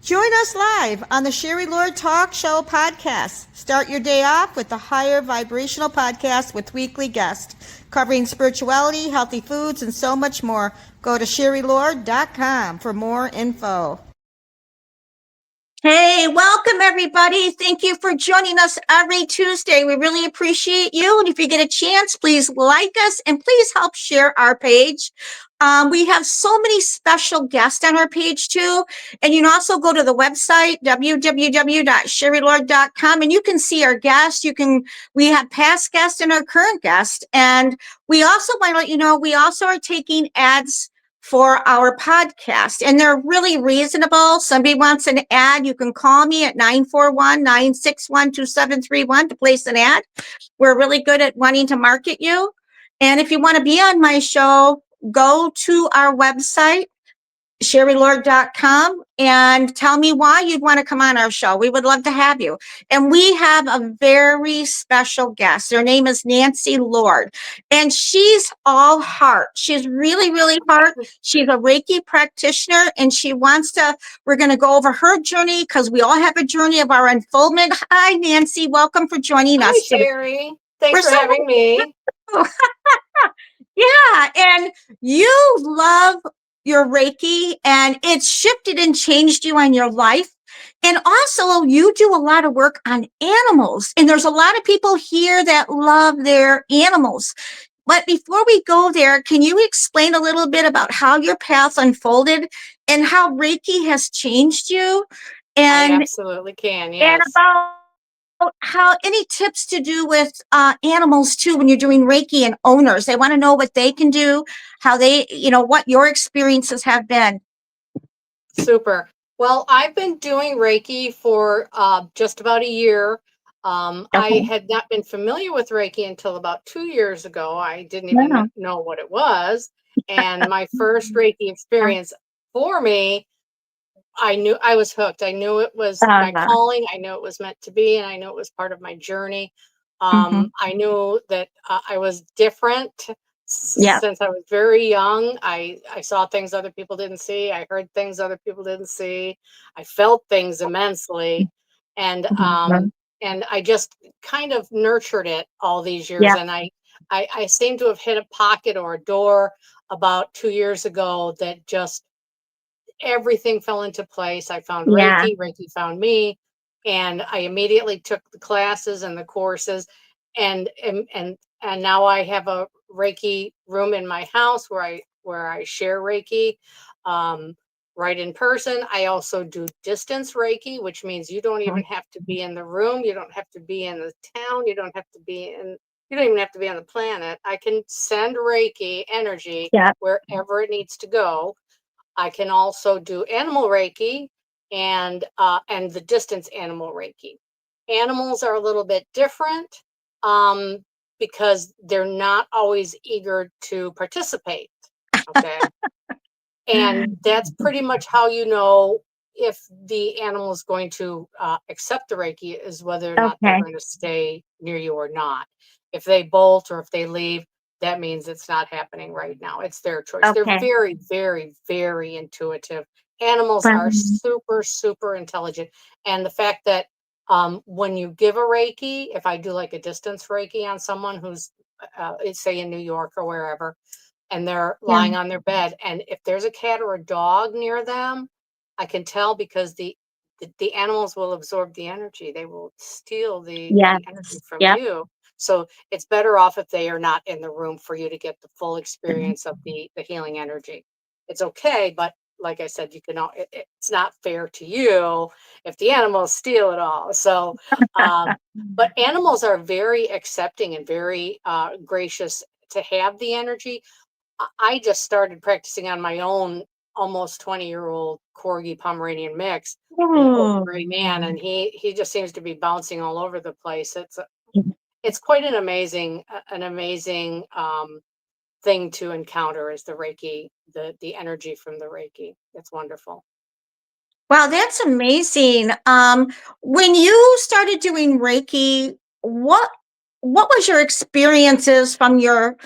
Join us live on the Sherry Lord Talk Show podcast. Start your day off with the Higher Vibrational Podcast with weekly guests covering spirituality, healthy foods, and so much more. Go to sherrylord.com for more info. Hey, welcome everybody. Thank you for joining us every Tuesday. We really appreciate you. And if you get a chance, please like us and please help share our page. We have so many special guests on our page too. And you can also go to the website, www.sherrylord.com, and you can see our guests. We have past guests and our current guest. And we also want to let you know, we also are taking ads for our podcast, and they're really reasonable. Somebody wants an ad, you can call me at 941-961-2731 to place an ad. We're really good at wanting to market you. And if you want to be on my show, go to our website, sherrylord.com, and tell me why you'd want to come on our show. We would love to have you. And we have a very special guest. Her name is Nancy Lord, and she's all heart. She's really, really heart. She's a Reiki practitioner, and we're going to go over her journey because we all have a journey of our unfoldment. Hi, Nancy. Welcome for joining us. Hi, Sherry. Thanks for having me. Yeah, and you love your Reiki, and it's shifted and changed you on your life. And also, you do a lot of work on animals, and there's a lot of people here that love their animals. But before we go there, can you explain a little bit about how your path unfolded and how Reiki has changed you? I absolutely can, yes. And about how any tips to do with animals too when you're doing Reiki and owners. They want to know what they can do, how they, what your experiences have been. Super. Well, I've been doing Reiki for just about a year. I had not been familiar with Reiki until about 2 years ago. I didn't even know what it was. And my first Reiki experience for me, I knew I was hooked. I knew it was my calling. I knew it was meant to be, and I knew it was part of my journey. I knew that I was different since I was very young. I saw things other people didn't see. I heard things other people didn't see. I felt things immensely, and I just kind of nurtured it all these years. And I seem to have hit a pocket or a door about 2 years ago that just everything fell into place. I found Reiki, Reiki found me, and I immediately took the classes and the courses, and now I have a Reiki room in my house where I share Reiki right in person. I also do distance Reiki, which means you don't even have to be in the room, you don't have to be in the town, you don't even have to be on the planet. I can send Reiki energy wherever it needs to go. I can also do animal Reiki and the distance animal Reiki. Animals are a little bit different because they're not always eager to participate. Okay. And that's pretty much how you know if the animal is going to accept the Reiki, is whether or not they're going to stay near you or not. If they bolt or if they leave, that means it's not happening right now. It's their choice. They're very, very, very intuitive. Animals are super, super intelligent. And the fact that when you give a Reiki, if I do like a distance Reiki on someone who's, say in New York or wherever, and they're lying on their bed, and if there's a cat or a dog near them, I can tell because the animals will absorb the energy. They will steal the energy from you. So it's better off if they are not in the room for you to get the full experience of the healing energy. It's okay, but like I said, it's not fair to you if the animals steal it all. So, but animals are very accepting and very gracious to have the energy. I just started practicing on my own almost 20-year-old Corgi Pomeranian mix, an old gray man, and he just seems to be bouncing all over the place. It's quite an amazing thing to encounter, is the Reiki, the energy from the Reiki. It's wonderful. Wow, that's amazing. When you started doing Reiki, what was your experiences from your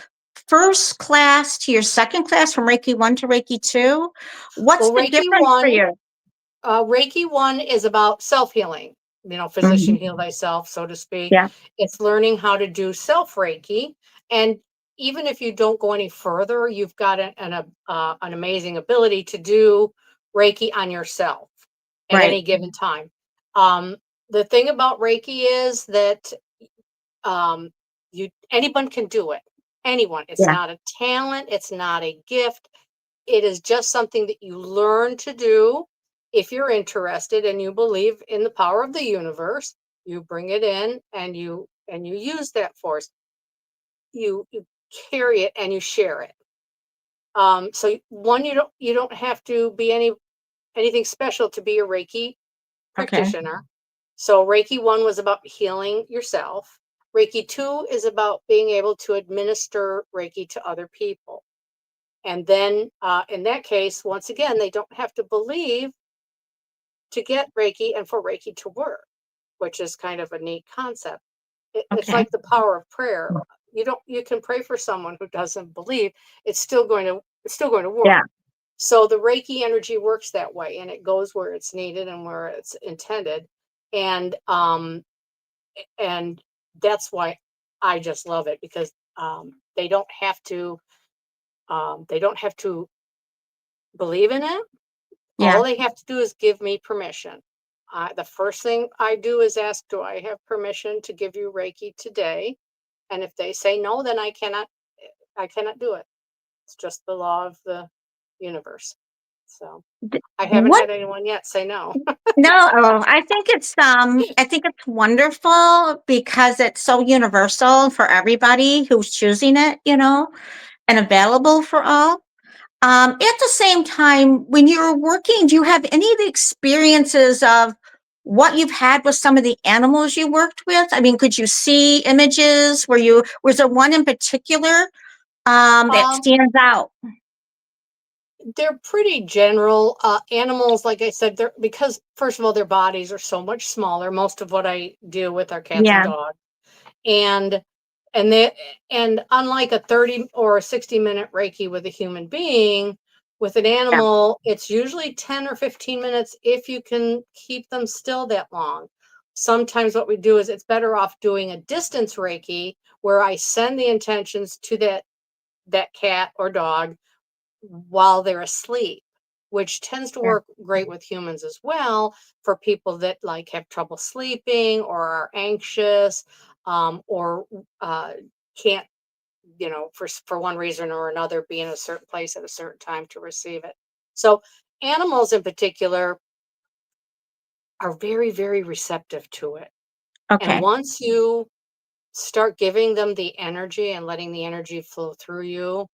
first class to your second class, from Reiki 1 to Reiki 2? What's the difference for you? Reiki 1 is about self-healing, physician Hmm. heal thyself, so to speak. Yeah. It's learning how to do self-Reiki. And even if you don't go any further, you've got an amazing ability to do Reiki on yourself at Right. any given time. Um, the thing about Reiki is that um, anyone can do it. Anyone. It's Yeah. not a talent, it's not a gift, it is just something that you learn to do. If you're interested and you believe in the power of the universe, you bring it in and you use that force. You carry it and you share it. So you don't have to be anything special to be a Reiki Okay. practitioner. So Reiki 1 was about healing yourself. Reiki 2 is about being able to administer Reiki to other people. And then in that case, once again, they don't have to believe to get Reiki and for Reiki to work, which is kind of a neat concept. It's Okay. like the power of prayer. You can pray for someone who doesn't believe, it's still going to Yeah. work. So the Reiki energy works that way, and it goes where it's needed and where it's intended. And and that's why I just love it, because they don't have to believe in it. Yeah. All they have to do is give me permission. The first thing I do is ask, do I have permission to give you Reiki today? And if they say no, then I cannot do it. It's just the law of the universe. So I haven't What? had anyone yet say no. No, oh, I think it's wonderful because it's so universal for everybody who's choosing it, and available for all. At the same time, when you're working, do you have any of the experiences of what you've had with some of the animals you worked with? I mean, could you see images? Was there one in particular that Um, stands out? they're pretty general animals. Like I said, they're because first of all, their bodies are so much smaller. Most of what I deal with are cats and Yeah, dogs, and and they and unlike a 30 or a 60-minute Reiki with a human being, with an yeah, animal, it's usually 10 or 15 minutes if you can keep them still that long. Sometimes what we do is it's better off doing a distance Reiki where I send the intentions to that cat or dog while they're asleep, which tends to yeah. work great with humans as well, for people that like have trouble sleeping or are anxious, or uh, can't, for one reason or another, be in a certain place at a certain time to receive it. So animals in particular are very, very receptive to it. And Okay, once you start giving them the energy and letting the energy flow through you,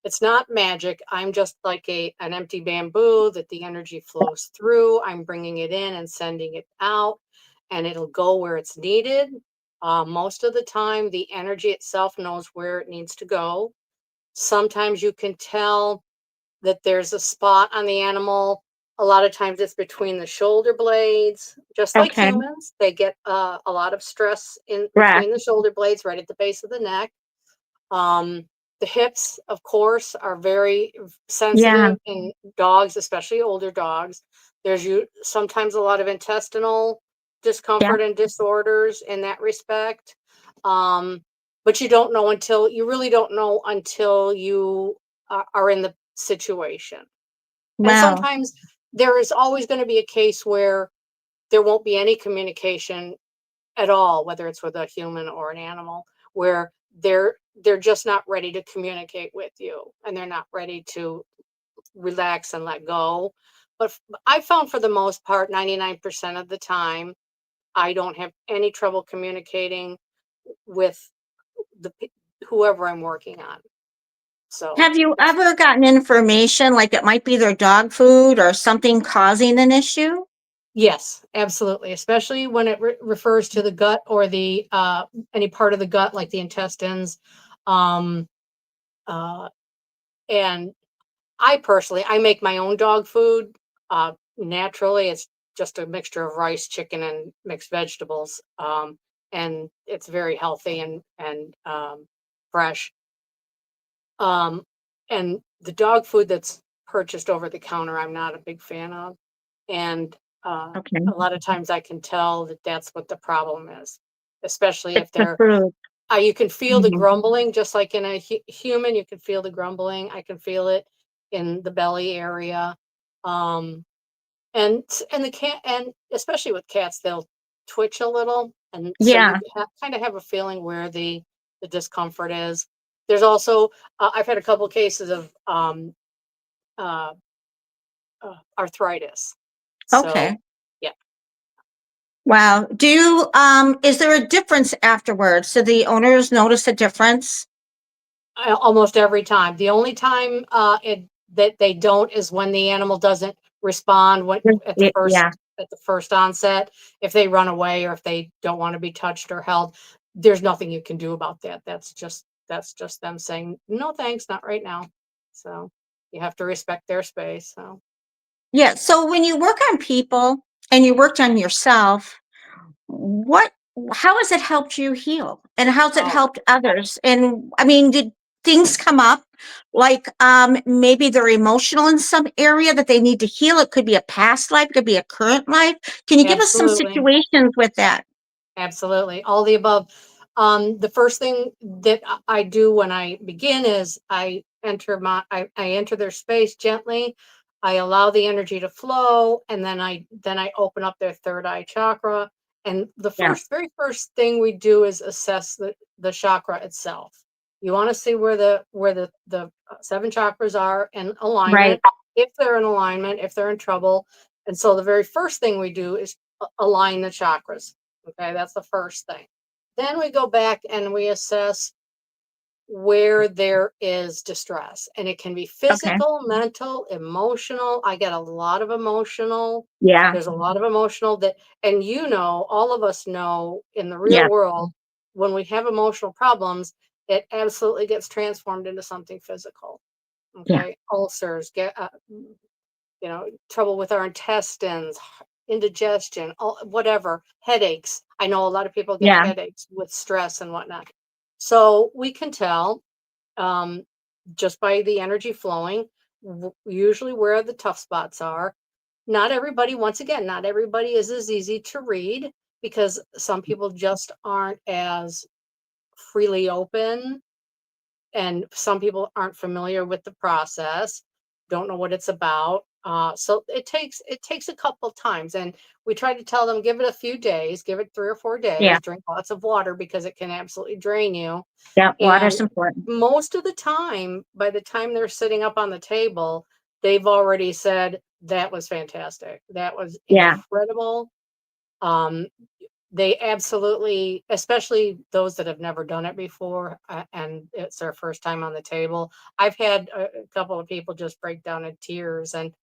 it's not magic. I'm just like an empty bamboo that the energy flows through. I'm bringing it in and sending it out, and it'll go where it's needed. Most of the time, the energy itself knows where it needs to go. Sometimes you can tell that there's a spot on the animal. A lot of times it's between the shoulder blades, just like okay. humans. They get a lot of stress in Right. between the shoulder blades, right at the base of the neck. Um, the hips, of course, are very Yeah, sensitive in dogs, especially older dogs. Sometimes a lot of intestinal yeah. discomfort and disorders in that respect. Um, but you really don't know until you are in the situation. And Wow. sometimes there is always going to be a case where there won't be any communication at all, whether it's with a human or an animal, where they're just not ready to communicate with you, and they're not ready to relax and let go. But I found for the most part, 99% of the time, I don't have any trouble communicating with whoever I'm working on. So Have you it's ever gotten information like it might be their dog food or something causing an issue? yes, absolutely, especially when it refers to the gut or the any part of the gut, like the intestines. Um, uh, and I make my own dog food. Naturally, it's just a mixture of rice, chicken, and mixed vegetables. And it's very healthy and fresh. Um, and the dog food that's purchased over the counter, I'm not a big fan of. And Okay. a lot of times I can tell that that's what the problem is, especially It's if the they're, food. you can feel the Mhm. grumbling, just like in a human, you can feel the grumbling. I can feel it in the belly area. Um, and the cat, and especially with cats, they'll twitch a little, and so you Yeah. kind of have a feeling where the discomfort is. There's also I've had a couple cases of uh, arthritis. So Okay. yeah. Wow. Is there a difference afterwards? Do the owners notice a difference? Almost every time. The only time that they don't is when the animal doesn't respond when, Yeah. at the first onset. If they run away or if they don't want to be touched or held, there's nothing you can do about that. That's just them saying no, thanks, not right now. So you have to respect their space. So Yeah. So when you work on people and you worked on yourself, what how has it helped you heal? And how's it oh, helped others? And I mean, did things come up like maybe they're emotional in some area that they need to heal? It could be a past life, it could be a current life. Can you give us some absolutely. situations with that? Absolutely. All the above. The first thing that I do when I begin is I enter their space gently. I allow the energy to flow, and then I open up their third eye chakra. And the Yeah. very first thing we do is assess the chakra itself. You want to see where the seven chakras are in Right. alignment, if they're in alignment, if they're in trouble. And so the very first thing we do is align the chakras. Okay, that's the first thing. Then we go back and we assess where there is distress. And it can be Okay. physical, mental, emotional. I get a lot of emotional. Yeah. There's a lot of emotional that, and all of us know in the real Yeah. world, when we have emotional problems, it absolutely gets transformed into something physical. Yeah. Okay, ulcers, trouble with our intestines, indigestion, all, whatever, headaches. I know a lot of people get Yeah. headaches with stress and whatnot. So we can tell um, just by the energy flowing, usually where the tough spots are. Not everybody, once again, not everybody is as easy to read because some people just aren't as freely open, and some people aren't familiar with the process, don't know what it's about. So it takes a couple times, and we try to tell them, give it a few days, give it 3 or 4 days, Yeah. drink lots of water because it can absolutely drain you. Yeah. And Water's important. most of the time, by the time they're sitting up on the table, they've already said, that was fantastic, that was Yeah. incredible. um, they absolutely, especially those that have never done it before, and it's their first time on the table. I've had a couple of people just break down in tears, and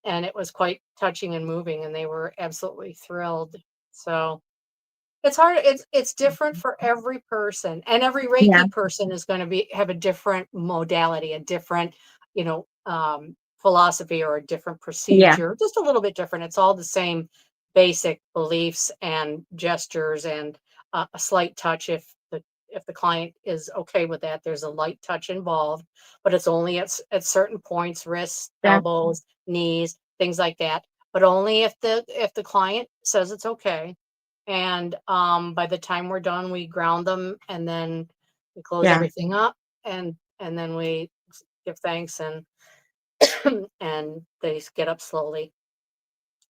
it was quite touching and moving, and they were absolutely thrilled. So it's hard. It's different for every person, and every Yeah. Reiki person is going to be have a different modality, a different, philosophy, or a different Yeah. procedure, just a little bit different. It's all the same basic beliefs and gestures, and a slight touch if the client is okay with that. There's a light touch involved, but it's only at certain points: wrists, Yeah. elbows, knees, things like that. But only if the client says it's okay. And by the time we're done, we ground them, and then we close Yeah. everything up, and then we give thanks, and and they get up slowly.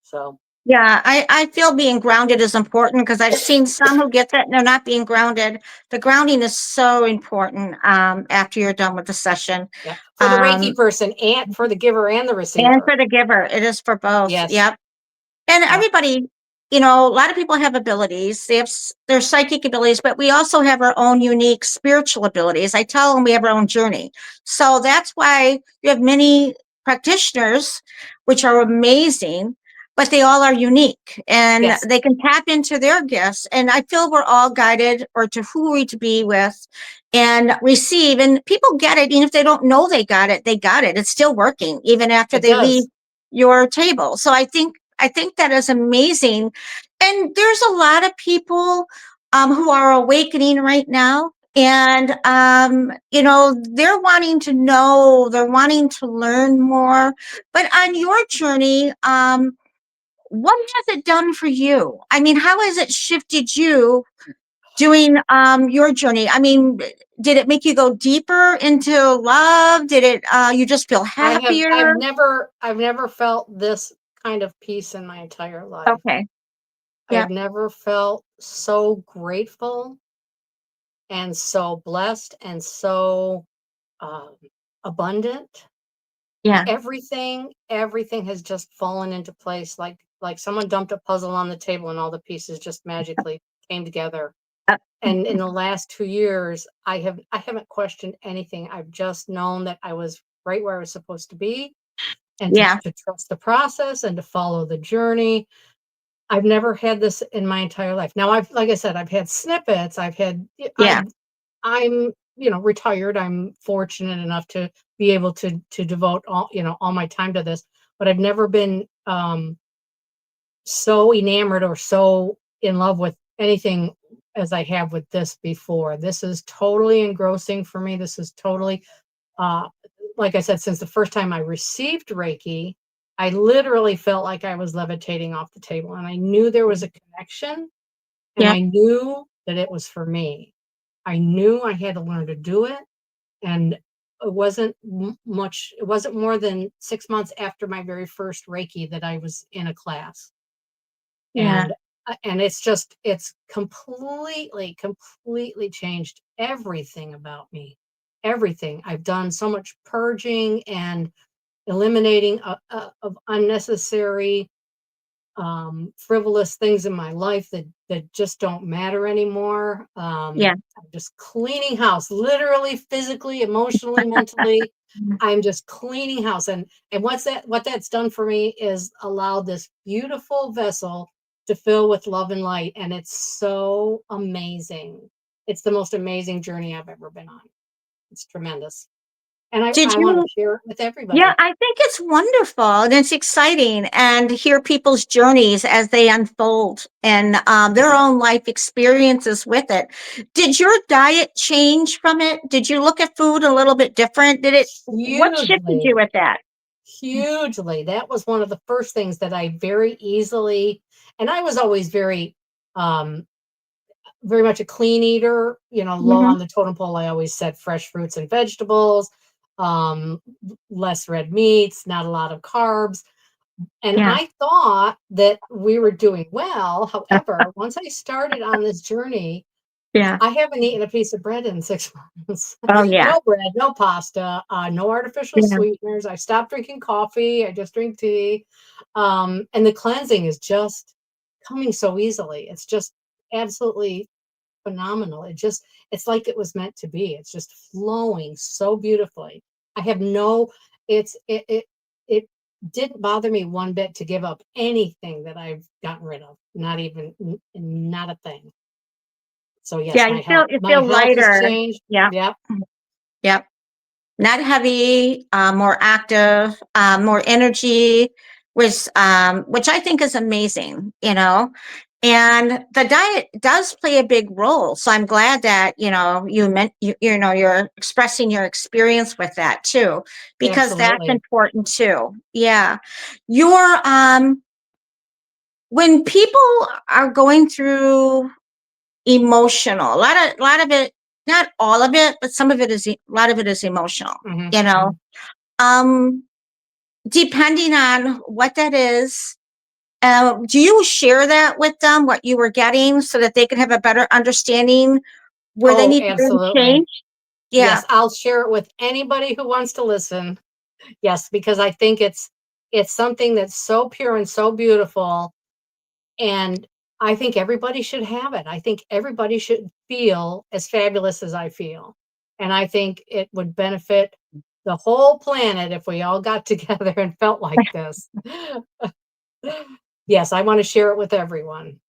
So Yeah, I feel being grounded is important because I've seen some who get that and they're not being grounded. The grounding is so important after you're done with the session. yeah, for the Reiki Um, person, and for the giver and the and receiver. for the giver, it is for both. Yes. Yep. And Yeah. everybody, a lot of people have abilities. They have their psychic abilities, but we also have our own unique spiritual abilities. I tell them we have our own journey. So that's why you have many practitioners, which are amazing, but they all are unique and Yes. they can tap into their gifts. And I feel we're all guided or to who we to be with and receive. And people get it. Even if they don't know they got it, they got it. It's still working even after It they leave does. your table. So I think that is amazing. And there's a lot of people who are awakening right now. And, they're wanting to know, they're wanting to learn more. But on your journey, what has it done for you? I mean, how has it shifted you doing your journey? I mean, did it make you go deeper into love? Did it you just feel I've happier? never felt this kind of peace in my entire life. Okay. I've Yeah. never felt so grateful and so blessed and so um, abundant. Yeah. Everything has just fallen into place, like someone dumped a puzzle on the table and all the pieces just magically came together. Uh, And in the last 2 years, I haven't questioned anything. I've just known that I was right where I was supposed to be, and yeah. to trust the process and to follow the journey. I've never had this in my entire life. Now, like I said, I've had snippets. Yeah. I'm, retired. I'm fortunate enough to be able to devote all my time to this, but I've never been so enamored or so in love with anything as I have with this before. This is totally engrossing for me. This is totally uh like I said, since the first time I received Reiki, I literally felt like I was levitating off the table, and I knew there was a connection, and Yeah. I knew that it was for me. I knew I had to learn to do it, and it wasn't more than 6 months after my very first Reiki that I was in a class. Yeah. And it's completely changed everything about me. Everything. I've done so much purging and eliminating of unnecessary frivolous things in my life that just don't matter anymore. Yeah. I'm just cleaning house, literally, physically, emotionally, mentally. I'm just cleaning house, and what that's done for me is allowed this beautiful vessel to fill with love and light, and it's so amazing. It's the most amazing journey I've ever been on. It's tremendous, and Did I want to you share it with Yeah, everybody. I think it's wonderful and it's exciting and hear people's journeys as they unfold and their own life experiences with it. Did your diet change from it? Did you look at food a little bit different? What shifted you Hugely. with that? Hugely. That was one of the first things that I very easily, and I was always very much a clean eater, low Hmm. on the totem pole. I always said fresh fruits and vegetables, less red meats, not a lot of carbs. And Yeah, I thought that we were doing well. However, once I started on this journey, yeah. I haven't eaten a piece of bread in 6 months. Oh, yeah, No bread, no pasta, no artificial yeah, sweeteners. I stopped drinking coffee. I just drink tea. And the cleansing is just coming so easily. It's just absolutely phenomenal. It's like it was meant to be. It's just flowing so beautifully. I have no, it didn't bother me one bit to give up anything that I've gotten rid of. Not even, not a thing. So yes, yeah. You my feel health has lighter. changed. Yeah, Yep, yep. Not heavy, more active, more energy, which I think is amazing, you know. And the diet does play a big role. So I'm glad that, you're expressing your experience with that too, because that's absolutely. important too. Yeah. Your, when people are going through emotional, a lot of it, not all of it, but some of it a lot of it is emotional, Mhm, you know. mhm. um, Depending on what that is, do you share that with them, what you were getting, so that they can have a better understanding where they Oh, need to really absolutely. change? Yeah, Yes, I'll share it with anybody who wants to listen. Yes, because I think it's something that's so pure and so beautiful, and I think everybody should have it. I think everybody should feel as fabulous as I feel, and I think it would benefit the whole planet if we all got together and felt like this. Yes, I wanna share it with everyone.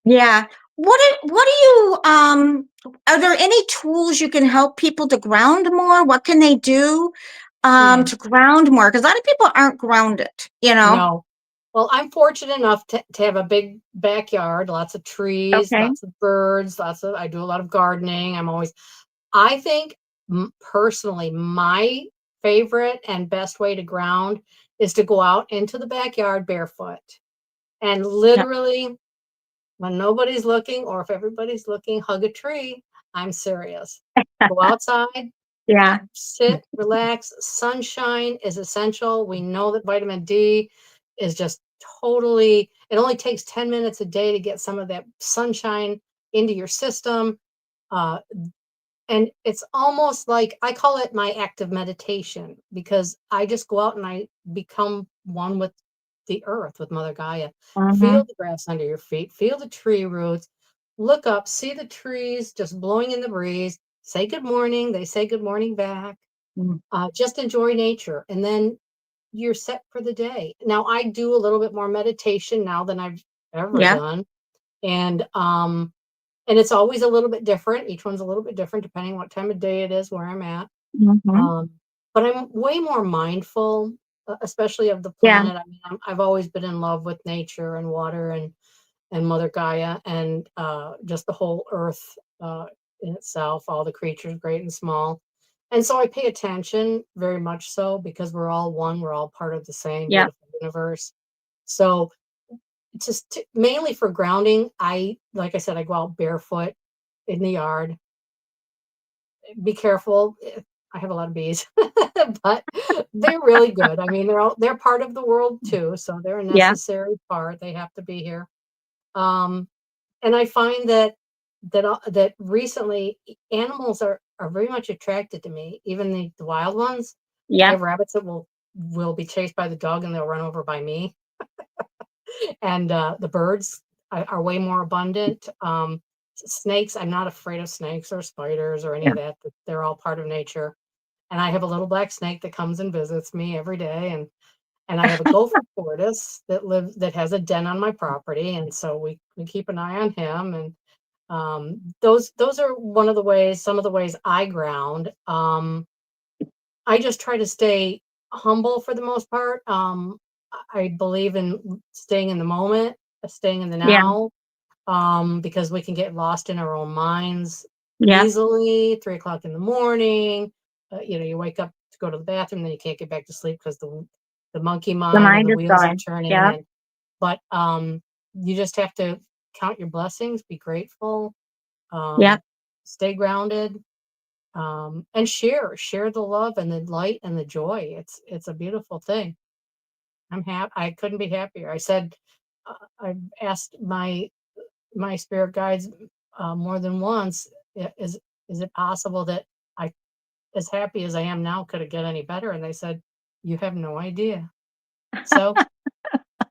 yeah. What do you are there any tools you can help people to ground more? What can they do Mm, to ground more? Because a lot of people aren't grounded, you know. no. Well, I'm fortunate enough to have a big backyard, lots of trees, Okay. lots of birds, I do a lot of gardening. I think, personally, my favorite and best way to ground is to go out into the backyard barefoot. And Yep. literally, when nobody's looking or if everybody's looking, hug a tree. I'm serious. Go outside, Yeah. sit, relax. Sunshine is essential. We know that vitamin D is just totally, it only takes 10 minutes a day to get some of that sunshine into your system. Uh, and it's almost like I call it my active meditation because I just go out and I become one with the earth, with Mother Gaia. Hmm. Feel the grass under your feet, feel the tree roots, look up, see the trees just blowing in the breeze, say good morning. They say good morning back. Just enjoy nature. And then you're set for the day. Now, I do a little bit more meditation now than I've ever Yeah. done. And, um, and it's always a little bit different. Each one's a little bit different depending what time of day it is, where I'm at. Hmm. Um, but I'm way more mindful, especially of the Yeah. planet. I mean, I've always been in love with nature and water and Mother Gaia and just the whole earth in itself, all the creatures, great and small. And so I pay attention very much so because we're all one, we're all part of the same Yeah. beautiful universe. So mainly for grounding, like I said, I go out barefoot in the yard. Be careful. I have a lot of bees, but they're really good. I mean, they're part of the world too, so they're a Yeah. necessary part. They have to be here. Um, and I find that recently animals are very much attracted to me, even the wild ones. I Yeah. have rabbits that will be chased by the dog and they'll run over by me. And the birds are way more abundant. Snakes, I'm not afraid of snakes or spiders or any Yeah. of that. They're all part of nature. And I have a little black snake that comes and visits me every day, and I have a gopher tortoise that has a den on my property, and so we keep an eye on him. And those are some of the ways I ground. I just try to stay humble for the most part. I believe in staying in the moment, staying in the Yeah. now, because we can get lost in our own minds Yeah. easily. 3 o'clock in the morning, you wake up to go to the bathroom, then you can't get back to sleep because the monkey The mind and mind the is wheels are going. turning. Yeah. But you just have to count your blessings, be grateful, Yeah. um, stay grounded, and share the love and the light and the joy. It's a beautiful thing. I'm happy. I couldn't be happier. I said, I asked my spirit guides more than once, is it possible that I, as happy as I am now, could it get any better? And they said, you have no idea. So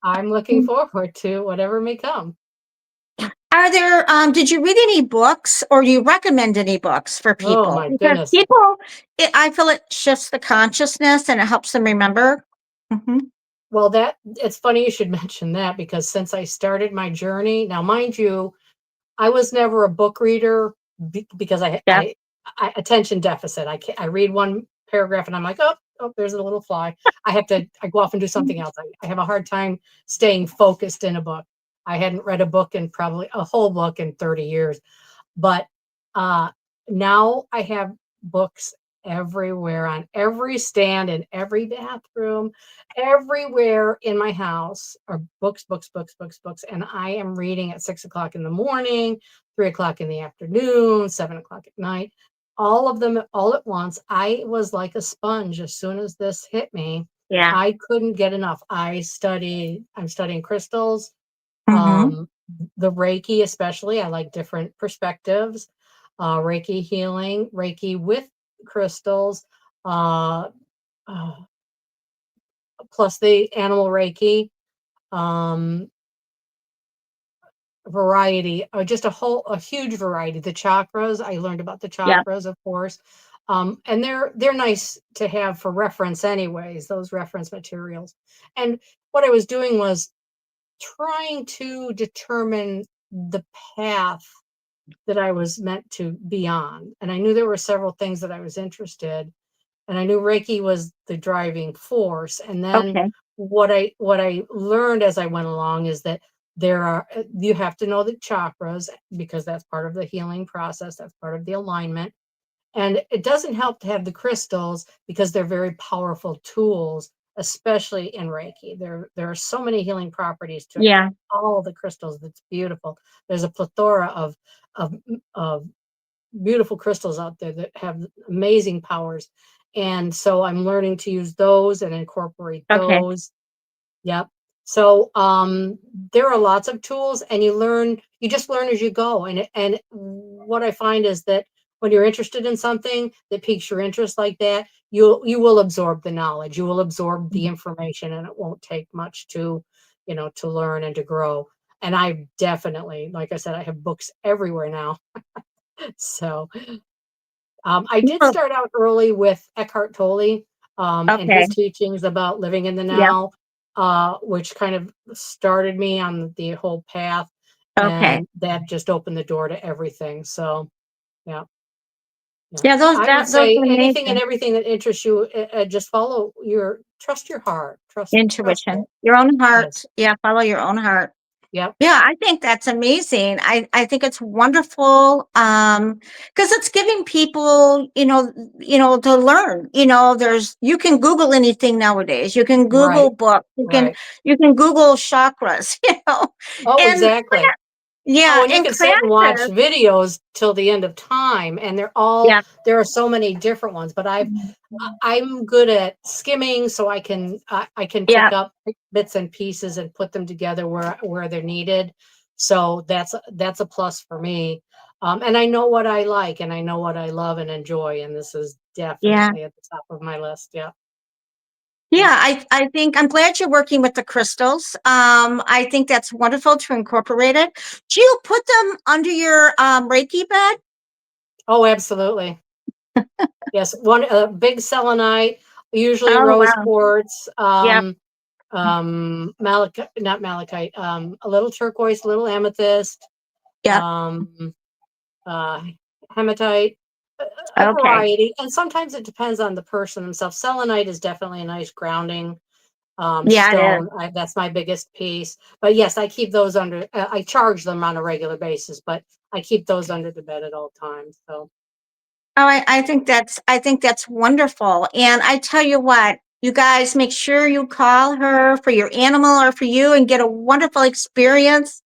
I'm looking forward to whatever may come. Are there, did you read any books or do you recommend any books for Oh people? my Because goodness. people, I feel it shifts the consciousness and it helps them remember. Hmm. Well, that it's funny you should mention that because since I started my journey, now mind you, I was never a book reader because Yeah. I attention deficit. I read one paragraph and I'm like, oh, oh, there's a little fly. I go off and do something else. I have a hard time staying focused in a book. I hadn't read a book in probably a whole book in 30 years. But uh, now I have books everywhere on every stand in every bathroom, everywhere in my house are books, books, books, books, books. And I am reading at 6 o'clock in the morning, 3 o'clock in the afternoon, 7 o'clock at night, all of them all at once. I was like a sponge as soon as this hit me. Yeah. I couldn't get enough. I'm studying crystals, Hmm. um, the Reiki, especially. I like different perspectives. Reiki healing, Reiki with crystals, uh, uh, plus the animal Reiki, um, variety, just a huge variety. The chakras, I learned about the Yeah. chakras, of course. And they're nice to have for reference anyways, those reference materials. And what I was doing was trying to determine the path that I was meant to be on. And I knew there were several things that I was interested, and I knew Reiki was the driving force. And then Okay. what I learned as I went along is that you have to know the chakras because that's part of the healing process, that's part of the alignment. And it doesn't help to have the crystals because they're very powerful tools especially in Reiki. There are so many healing properties to Yeah. all the crystals. That's beautiful. There's a plethora of of beautiful crystals out there that have amazing powers. And so I'm learning to use those and incorporate Okay. those. Yep. So there are lots of tools, and you just learn as you go. And what I find is that when you're interested in something that piques your interest like that, you will absorb the knowledge, you will absorb the information, and it won't take much to learn and to grow. And I definitely, like I said, I have books everywhere now. So I did Well, start out early with Eckhart Tolle, and his okay. teachings about living in the Yeah. now, which kind of started me on the whole path, Okay. and that just opened the door to everything. So, yeah, yeah. Yeah. I would Those say are anything and amazing. everything that interests you, just trust your heart, trust it. Intuition, your own heart. Yes. Yeah. Follow your own heart. Yep. Yeah, I think that's amazing. I think it's wonderful, because it's giving people, to learn. You can Google anything nowadays. You can Google Right. books. Right. You can Google chakras, Oh, and exactly. Oh, yeah, and you and can sit and watch classes. videos till the end of time, and Yeah. there are so many different ones, but I'm good at skimming, so I can Yeah. pick up bits and pieces and put them together where they're needed. So that's a plus for me. And I know what I like, and I know what I love and enjoy, and this is Yeah. definitely at the top of my list. Yeah. Yeah, Yeah. I think I'm glad you're working with the crystals. I think that's wonderful to incorporate it. Do you put them under your Reiki bed? Oh, absolutely. Yes, one a big selenite, usually Oh rose wow. quartz, Yep. malachite, not malachite, a little turquoise, a little amethyst, Yep. um, uh, hematite, a Okay. variety, and sometimes it depends on the person themselves. Selenite is definitely a nice grounding Yeah, it is. stone. That's my biggest piece. But yes, I keep those under. I charge them on a regular basis, but I keep those under the bed at all times. So Oh, I think that's wonderful. And I tell you what, you guys make sure you call her for your animal or for you and get a wonderful experience.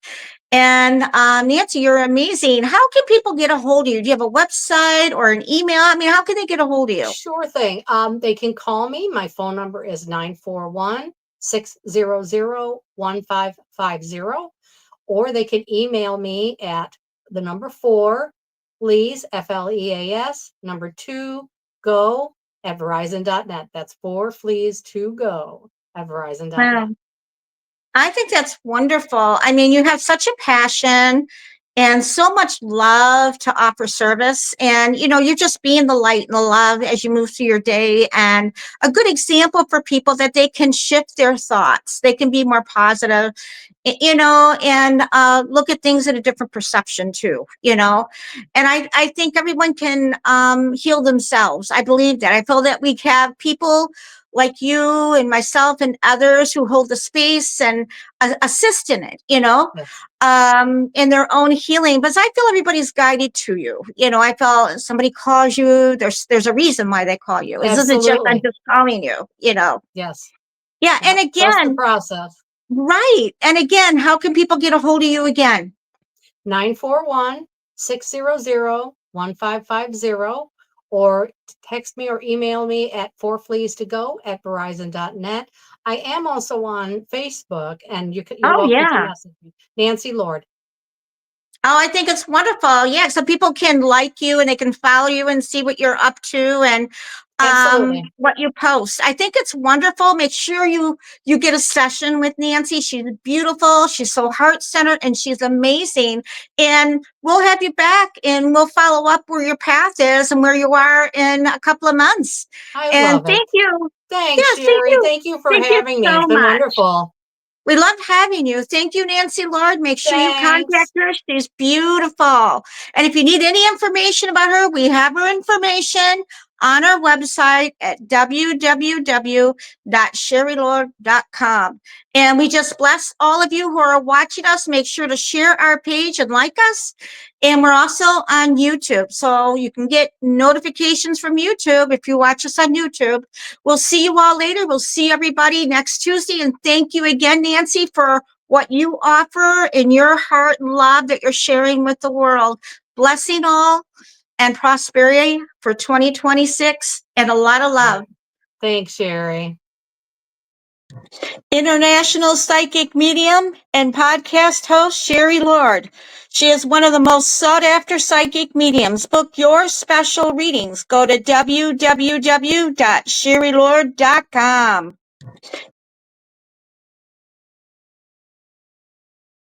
And Nancy, you're amazing. How can people get a hold of you? Do you have a website or an email? I mean, how can they get a hold of you? sure thing. They can call me. My phone number is 941-600-1550, or they can email me at the number four, please, FLEAS, number two, go at Verizon.net. That's four fleas to go at Wow. Verizon.net. I think that's wonderful. I mean, you have such a passion and so much love to offer service. And, you're just being the light and the love as you move through your day, and a good example for people that they can shift their thoughts. They can be more positive, and look at things in a different perception too. And I think everyone can heal themselves. I believe that. I feel that we have people like you and myself and others who hold the space and assist in it, Yes, in their own healing. But I feel everybody's guided to you. I feel somebody calls you. There's a reason why they call you. It isn't just I'm absolutely. just calling you. Yes. Yeah, Yeah. and Trust the again, process. right. And again, how can people get a hold of you again? 941-600-1550, or text me or email me at four fleas to go at Verizon.net. I am also on Facebook, and you're Oh welcome to yeah. message me. Nancy Lord. Oh, I think it's wonderful. Yeah, so people can like you and they can follow you and see what you're up to and Absolutely. what you post. I think it's wonderful. Make sure you get a session with Nancy. She's beautiful. She's so heart-centered and she's amazing. And we'll have you back and we'll follow up where your path is and where you are in a couple of months. I And love it. thank you. Thanks, Yeah, thank Sherry. you. Thank you for Thank you having me. so It's been much. wonderful. We love having you. Thank you, Nancy Lord. Make sure you contact Thanks. her. She's beautiful. And if you need any information about her, we have her information on our website at www.sherrylord.com. And we just bless all of you who are watching us. Make sure to share our page and like us. And we're also on YouTube, so you can get notifications from YouTube if you watch us on YouTube. We'll see you all later. We'll see everybody next Tuesday. And thank you again, Nancy, for what you offer in your heart and love that you're sharing with the world. Blessing all and prosperity for 2026 and a lot of love. Thanks, Sherry. International psychic medium and podcast host Sherry Lord. She is one of the most sought after psychic mediums. Book your special readings. Go to www.sherrylord.com.